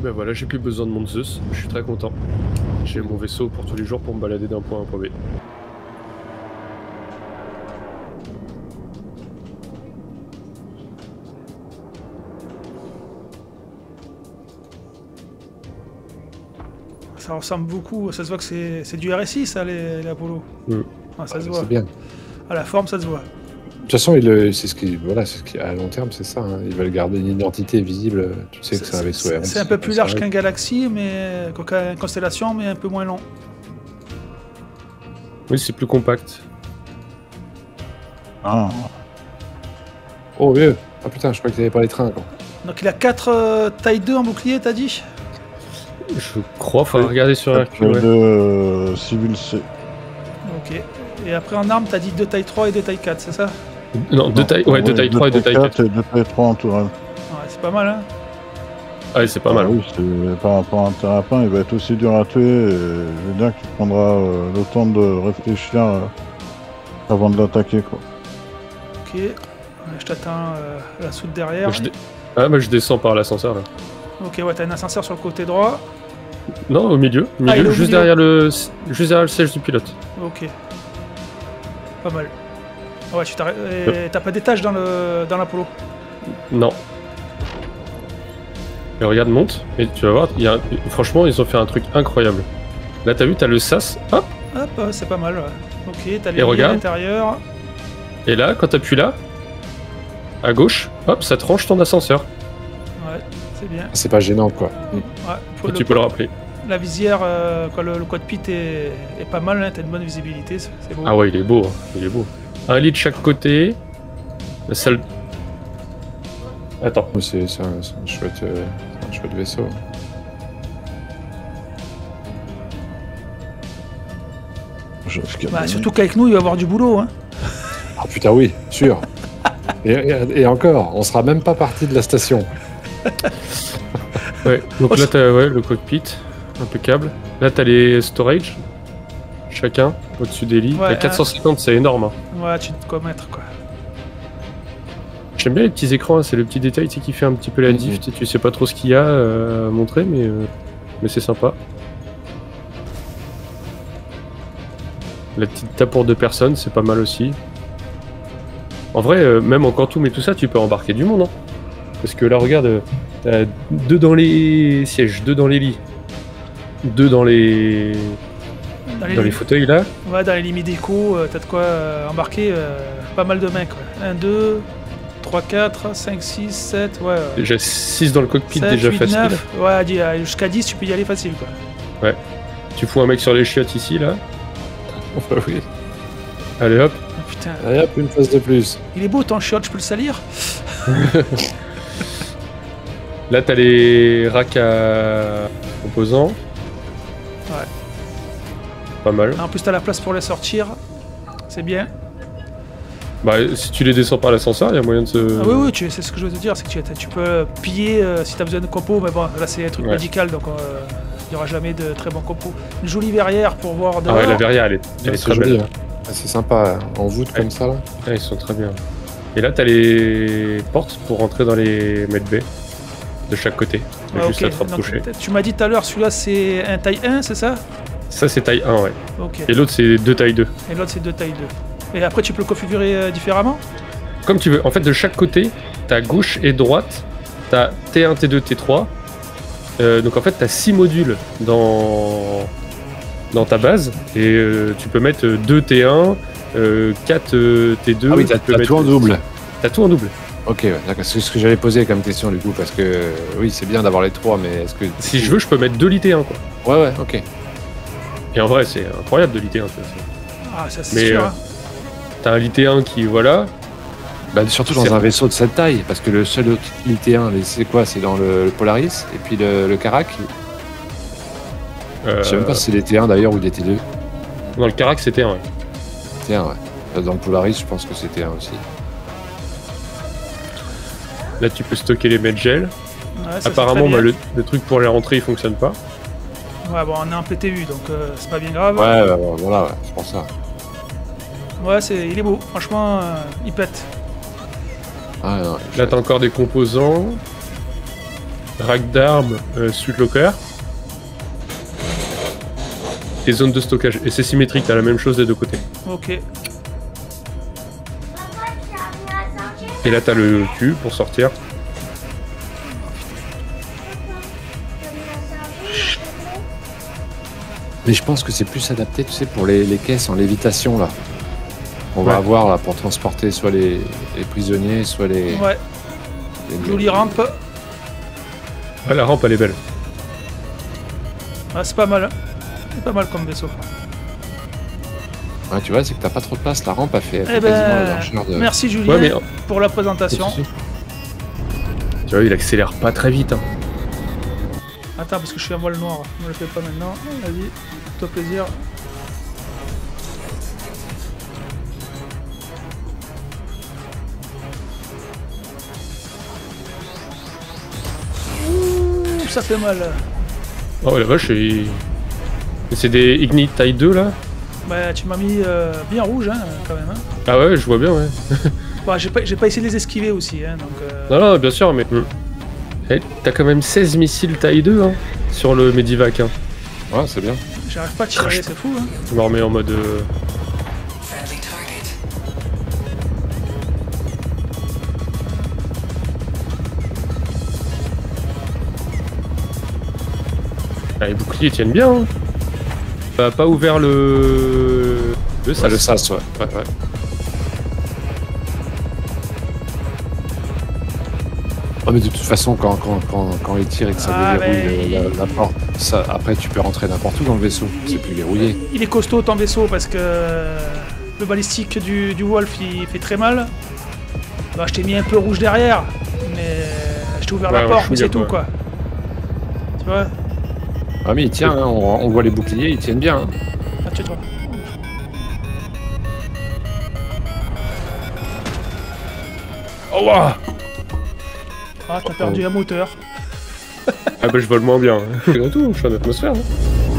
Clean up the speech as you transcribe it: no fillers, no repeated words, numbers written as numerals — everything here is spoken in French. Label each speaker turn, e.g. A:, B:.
A: ben voilà, j'ai plus besoin de mon Zeus, je suis très content. J'ai mon vaisseau pour tous les jours pour me balader d'un point à un point B.
B: Ça ressemble beaucoup, ça se voit que c'est du RSI ça les Apollo. Ah, ça se voit.
C: C'est bien.
B: À la forme ça se voit.
C: De toute façon, c'est ce qui, voilà, à long terme, c'est ça. Hein. Ils veulent garder une identité visible. Tu sais que c'est un vaisseau RSI.
B: C'est un peu plus large qu'un Galaxy, mais qu'une Constellation, mais un peu moins long.
A: Oui, c'est plus compact.
C: Ah. Oh vieux. Ah putain, je crois que t'avais pas les trains. Quoi.
B: Donc il a 4 taille 2 en bouclier, t'as dit?
A: Je crois, faudrait regarder sur Hercule.
D: De Civil C.
B: Ok. Et après en armes, t'as dit 2 taille 3 et 2 taille 4, c'est ça?
A: Non, 2 tailles, ouais, 2 tailles 3 et 2 tailles 4.
D: Et 2 tailles 3 en tourelle.
B: Ouais, c'est pas mal, hein?
A: Ah, c'est pas mal.
D: Oui, par rapport à un terrapin, il va être aussi dur à tuer. Et je veux dire que tu prendras le temps de réfléchir avant de l'attaquer, quoi.
B: Ok. Je t'attends la soute derrière.
A: Ah, bah je descends par l'ascenseur là.
B: Ok, ouais, t'as un ascenseur sur le côté droit.
A: Non, au milieu, juste derrière le siège du pilote.
B: Ok. Pas mal. Ouais, tu t'as pas d'étage dans l'Apollo?
A: Non. Et regarde, monte, et tu vas voir, franchement, ils ont fait un truc incroyable. Là, t'as vu, t'as le sas, hop.
B: Hop, c'est pas mal, ouais. Ok, t'as les
A: lignes
B: à l'intérieur.
A: Et là, quand t'appuies là, à gauche, hop, ça tranche ton ascenseur.
B: Ouais, c'est bien.
C: C'est pas gênant, quoi.
B: Ouais,
A: tu peux le rappeler.
B: La visière, le cockpit est pas mal, hein, t'as une bonne visibilité, c'est beau.
A: Ah ouais, il est beau, hein, il est beau. Un lit de chaque côté. La salle. Attends.
C: C'est un chouette vaisseau.
B: Bah, surtout qu'avec nous, il va y avoir du boulot. Hein.
C: Ah putain, oui, sûr. et encore, on sera même pas parti de la station.
A: Ouais, donc là, t'as le cockpit, impeccable. Là, t'as les storage, chacun, au-dessus des lits.
B: Ouais,
A: 450, c'est énorme. Hein.
B: Ouais, tu te quoi mettre, quoi.
A: J'aime bien les petits écrans, hein, c'est le petit détail qui fait un petit peu la diff. Tu sais pas trop ce qu'il y a à montrer, mais c'est sympa. La petite table pour 2 personnes, c'est pas mal aussi. En vrai, même en Quantum et tout ça, tu peux embarquer du monde. Hein. Parce que là, regarde, t'as 2 dans les sièges, 2 dans les lits, 2 dans les fauteuils là.
B: Ouais, dans les lits médicaux, t'as de quoi embarquer pas mal de mains, quoi. 1, 2, 3, 4, 5, 6, 7, ouais.
A: Déjà 6 dans le cockpit,
B: 7,
A: déjà
B: 8,
A: facile.
B: 9, ouais, jusqu'à 10, tu peux y aller facile, quoi.
A: Ouais. Tu fous un mec sur les chiottes ici, là.
C: Oui.
A: Allez hop.
B: Oh, putain.
C: Allez hop, une phase de plus.
B: Il est beau ton chiotte, je peux le salir?
A: Là, t'as les racks à composants.
B: Ouais.
A: Pas mal.
B: En plus, t'as la place pour les sortir. C'est bien.
A: Bah, si tu les descends par l'ascenseur, il y a moyen de se...
B: Ah oui, c'est ce que je veux te dire, c'est que tu peux piller si t'as besoin de compos, mais bon, là c'est un truc médical, donc il n'y aura jamais de très bons compos. Une jolie verrière pour voir dehors.
A: Ah ouais, la verrière, elle est très
C: jolie,
A: belle.
C: hein. C'est sympa, en voûte comme ça, là.
A: Ouais, ils sont très bien. Et là, t'as les portes pour rentrer dans les medbays de chaque côté. Juste la trappe touchée.
B: Tu m'as dit tout à l'heure, celui-là c'est un taille 1, c'est ça?
A: Ça, c'est taille 1, ouais.
B: Ok.
A: Et l'autre, c'est 2 taille 2.
B: Et l'autre, c'est 2 taille 2. Et après, tu peux le configurer différemment?
A: Comme tu veux. En fait, de chaque côté, t'as gauche et droite, t'as T1, T2, T3. Donc en fait, t'as 6 modules dans ta base. Et tu peux mettre 2 T1, 4 T2.
C: Ah oui, t'as tout en double.
A: T'as tout en double.
C: Ok, ouais, d'accord. C'est ce que j'avais posé comme question du coup, parce que oui, c'est bien d'avoir les 3, mais est-ce que...
A: Si je veux, je peux mettre 2 lits T1, quoi.
C: Ouais, ok.
A: Et en vrai, c'est incroyable de lit T1.
B: Ah, ça c'est sûr. Hein.
A: T'as un lit T1 qui, voilà...
C: Bah, surtout dans un vaisseau de cette taille, parce que le seul autre lit T1, c'est quoi? C'est dans le Polaris, et puis le Karak. Je sais même pas si c'est des T1 d'ailleurs, ou des T2.
A: Dans le Karak, c'était un, ouais.
C: T1, ouais. Dans le Polaris, je pense que c'était un aussi.
A: Là, tu peux stocker les medgels.
B: Ouais,
A: apparemment, bah, le truc pour les rentrer, il fonctionne pas.
B: Ouais, bon, on est en PTU, donc c'est pas bien grave.
C: Ouais, voilà, je pense ça.
B: Ouais, il est beau. Franchement, il pète.
C: Ah, non,
A: là, t'as encore des composants. rack d'armes, suite locker. Et zone de stockage. Et c'est symétrique, t'as la même chose des deux côtés.
B: Ok.
A: Et là t'as le cul pour sortir.
C: Mais je pense que c'est plus adapté, tu sais, pour les caisses en lévitation, là. On va
A: Ouais.
C: avoir, là, pour transporter soit les prisonniers, soit les...
B: Ouais. Jolie rampe.
A: Ah, la rampe elle est belle.
B: Ah, c'est pas mal. Hein. C'est pas mal comme vaisseau.
C: Ouais, tu vois, c'est que t'as pas trop de place, la rampe a fait,
B: Eh
C: quasiment la
B: ben,
C: largeur de...
B: merci Julien
A: Ouais, mais-
B: pour la présentation.
A: Tu vois, il accélère pas très vite. Hein.
B: Attends, parce que je suis à voile noir. Ne me le fais pas maintenant. Vas-y, toi plaisir. Ouh, ça fait mal.
A: Oh la vache, et c'est des Ignite taille 2 là.
B: Bah, tu m'as mis bien rouge, hein, quand même. Hein.
A: Ah ouais, je vois bien, ouais.
B: Bah, j'ai pas essayé de les esquiver aussi, hein, donc...
A: Non, non, bien sûr, mais... Eh, t'as quand même 16 missiles taille 2 hein, sur le Medivac. Hein.
C: Ouais, c'est bien.
B: J'arrive pas à tirer, c'est fou, hein.
A: Je me remets en mode... Ah, les boucliers tiennent bien. Hein. T'as pas ouvert le
C: Ça, le sas, ouais. Ouais, ouais. Oh, mais de toute façon, quand il tire et que ça
B: Ah,
C: déverrouille
B: mais
C: la porte, ça, après tu peux rentrer n'importe où dans le vaisseau. C'est plus verrouillé.
B: Il est costaud ton vaisseau parce que le balistique du Wolf il fait très mal. Bah, je t'ai mis un peu rouge derrière, mais je t'ai ouvert
A: Ouais,
B: la
A: un
B: porte, mais
A: chouïa,
B: c'est tout quoi. Tu vois?
C: Ah, mais il tient, hein, on voit les boucliers, ils tiennent bien. Hein.
B: Ah, tu vois.
A: Oh ouah.
B: Ah, t'as perdu un moteur.
A: Ah bah je vole moins bien. Malgré tout, je suis en atmosphère. Hein.